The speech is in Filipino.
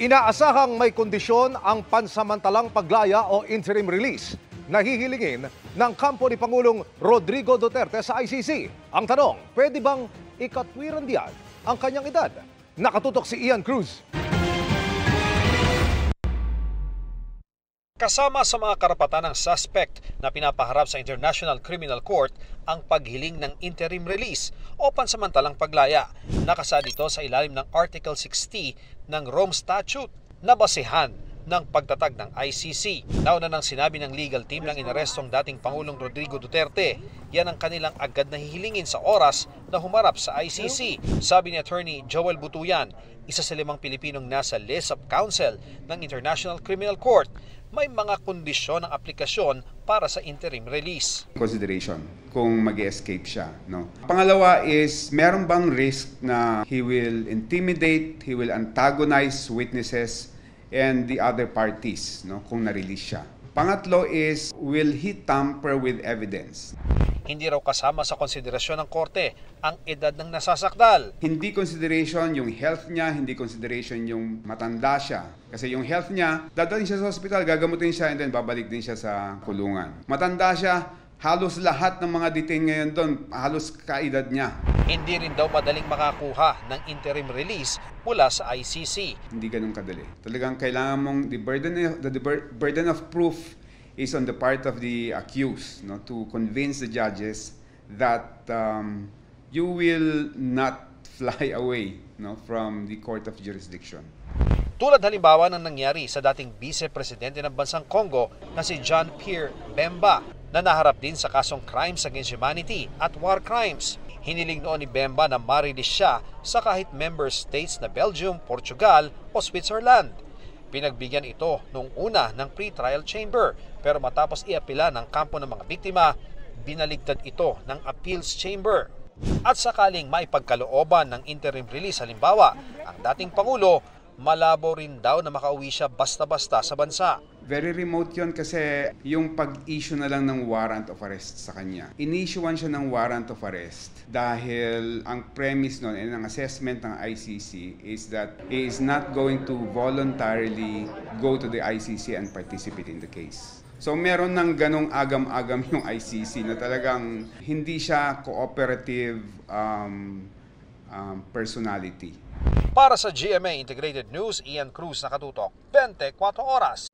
Inaasahang may kondisyon ang pansamantalang paglaya o interim release na hihilingin ng kampo ni Pangulong Rodrigo Duterte sa ICC. Ang tanong, pwede bang ikatwiran diyan ang kanyang edad? Nakatutok si Ian Cruz. Kasama sa mga karapatan ng suspect na pinapaharap sa International Criminal Court ang paghiling ng interim release o pansamantalang paglaya. Nakasa dito sa ilalim ng Article 60 ng Rome Statute na basehan ng pagtatag ng ICC. Nauna nang sinabi ng legal team ng inarestong dating Pangulong Rodrigo Duterte, yan ang kanilang agad na hihilingin sa oras na humarap sa ICC. Sabi ni Attorney Joel Butuyan, isa sa 5 Pilipinong nasa list of counsel ng International Criminal Court, may mga kondisyon ng aplikasyon para sa interim release. Consideration kung mag-escape siya. No? Pangalawa is, meron bang risk na he will intimidate, he will antagonize witnesses and the other parties, no, kung na-release siya. Pangatlo is, will he tamper with evidence? Hindi raw kasama sa konsiderasyon ng korte ang edad ng nasasakdal. Hindi consideration yung health niya, hindi consideration yung matanda siya. Kasi yung health niya, dadalhin siya sa hospital, gagamutin siya, and then babalik din siya sa kulungan. Matanda siya, halos lahat ng mga detain ngayon doon, halos kaedad niya. Hindi rin daw madaling makakuha ng interim release mula sa ICC. Hindi ganun kadali. Talagang kailangan mong, the burden of proof is on the part of the accused, no, to convince the judges that you will not fly away, no, from the court of jurisdiction. Tulad halimbawa ng nangyari sa dating vice-presidente ng bansang Congo na si John Pierre Bemba na naharap din sa kasong crimes against humanity at war crimes. Hiniling noon ni Bemba na ma-release siya sa kahit member states na Belgium, Portugal o Switzerland. Pinagbigyan ito noong una ng pre-trial chamber, pero matapos iapila ng kampo ng mga biktima, binaligtad ito ng appeals chamber. At sakaling maipagkalooban ng interim release halimbawa, ang dating Pangulo, malabo rin daw na makauwi siya basta-basta sa bansa. Very remote yun kasi yung pag-issue na lang ng warrant of arrest sa kanya. In-issuean siya ng warrant of arrest dahil ang premise nun and ang assessment ng ICC is that he is not going to voluntarily go to the ICC and participate in the case. So meron ng ganong agam-agam yung ICC na talagang hindi siya cooperative personality. Para sa GMA Integrated News, Ian Cruz, Nakatutok, 24 Oras.